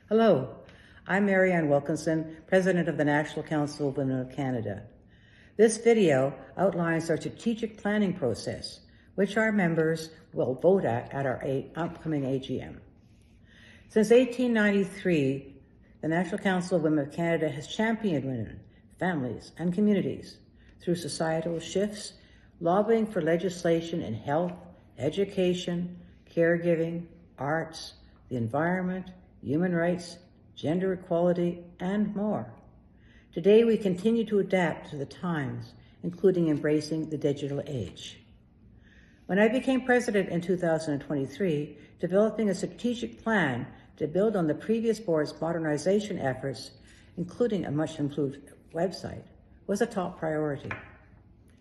Hello, I'm Marianne Wilkinson, President of the National Council of Women of Canada. This video outlines our strategic planning process, which our members will vote at our upcoming AGM. Since 1893, the National Council of Women of Canada has championed women, families, and communities through societal shifts, lobbying for legislation in health, education, caregiving, arts, the environment, human rights, gender equality, and more. Today, we continue to adapt to the times, including embracing the digital age. When I became president in 2023, developing a strategic plan to build on the previous board's modernization efforts, including a much improved website, was a top priority.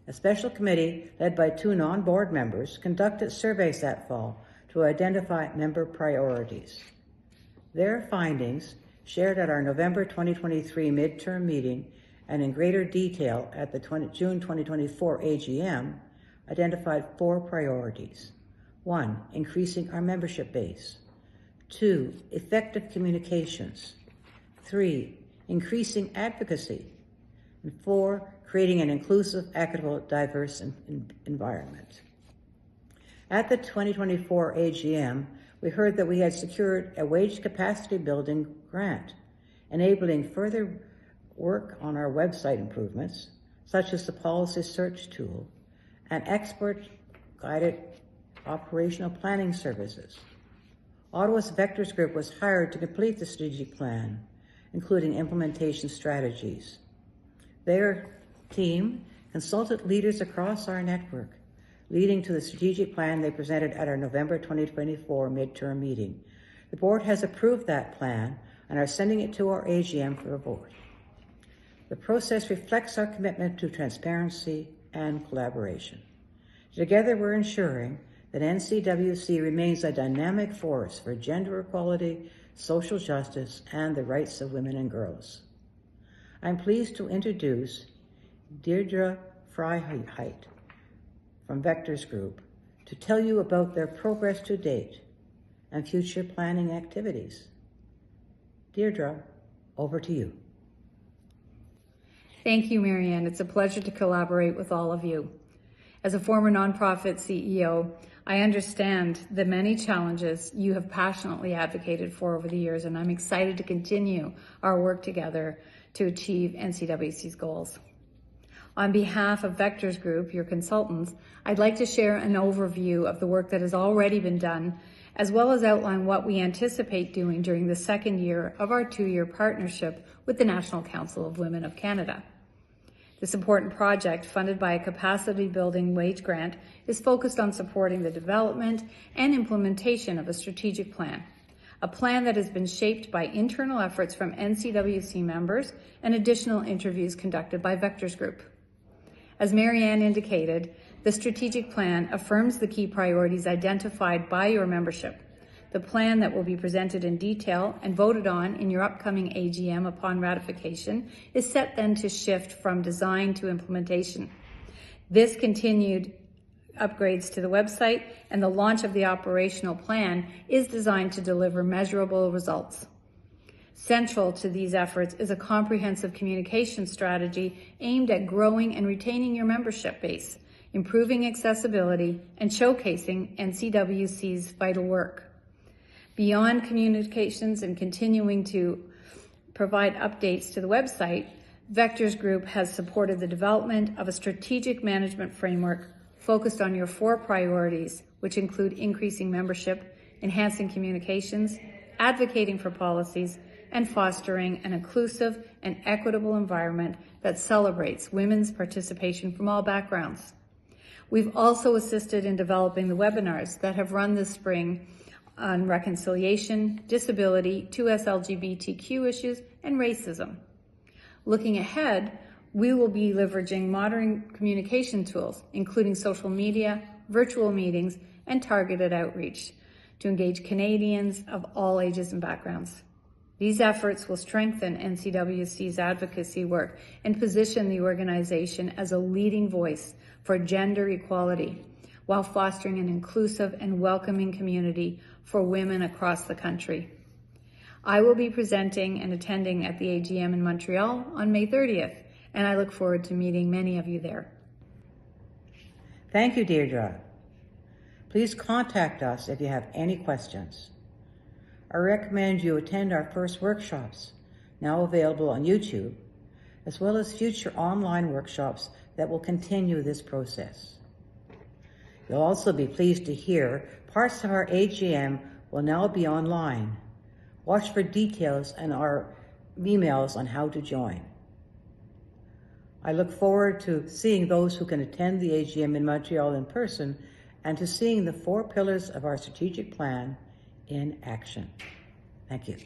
A special committee led by 2 non-board members conducted surveys that fall to identify member priorities. Their findings, shared at our November 2023 midterm meeting and in greater detail at the June 2024 AGM, identified 4 priorities. 1, increasing our membership base. 2, effective communications. 3, increasing advocacy. And 4, creating an inclusive, equitable, diverse environment. At the 2024 AGM, we heard that we had secured a wage capacity building grant, enabling further work on our website improvements, such as the policy search tool and expert-guided operational planning services. Ottawa's Vectors Group was hired to complete the strategic plan, including implementation strategies. Their team consulted leaders across our network, leading to the strategic plan they presented at our November 2024 midterm meeting. The board has approved that plan and are sending it to our AGM for a vote. The process reflects our commitment to transparency and collaboration. Together, we're ensuring that NCWC remains a dynamic force for gender equality, social justice, and the rights of women and girls. I'm pleased to introduce Deirdre Freiheit from Vectors Group to tell you about their progress to date and future planning activities. Deirdre, over to you. Thank you, Marianne. It's a pleasure to collaborate with all of you. As a former nonprofit CEO, I understand the many challenges you have passionately advocated for over the years, and I'm excited to continue our work together to achieve NCWC's goals. On behalf of Vectors Group, your consultants, I'd like to share an overview of the work that has already been done, as well as outline what we anticipate doing during the second year of our 2-year partnership with the National Council of Women of Canada. This important project, funded by a capacity building wage grant, is focused on supporting the development and implementation of a strategic plan, a plan that has been shaped by internal efforts from NCWC members and additional interviews conducted by Vectors Group. As Marianne indicated, the strategic plan affirms the key priorities identified by your membership. The plan that will be presented in detail and voted on in your upcoming AGM upon ratification is set then to shift from design to implementation. This continued upgrades to the website and the launch of the operational plan is designed to deliver measurable results. Central to these efforts is a comprehensive communication strategy aimed at growing and retaining your membership base, improving accessibility, and showcasing NCWC's vital work. Beyond communications and continuing to provide updates to the website, Vectors Group has supported the development of a strategic management framework focused on your 4 priorities, which include increasing membership, enhancing communications, advocating for policies, and fostering an inclusive and equitable environment that celebrates women's participation from all backgrounds. We've also assisted in developing the webinars that have run this spring on reconciliation, disability, 2S LGBTQ issues, and racism. Looking ahead, we will be leveraging modern communication tools, including social media, virtual meetings, and targeted outreach to engage Canadians of all ages and backgrounds. These efforts will strengthen NCWC's advocacy work and position the organization as a leading voice for gender equality, while fostering an inclusive and welcoming community for women across the country. I will be presenting and attending at the AGM in Montreal on May 30th, and I look forward to meeting many of you there. Thank you, Deirdre. Please contact us if you have any questions. I recommend you attend our first workshops, now available on YouTube, as well as future online workshops that will continue this process. You'll also be pleased to hear parts of our AGM will now be online. Watch for details in our emails on how to join. I look forward to seeing those who can attend the AGM in Montreal in person and to seeing the 4 pillars of our strategic plan in action. Thank you.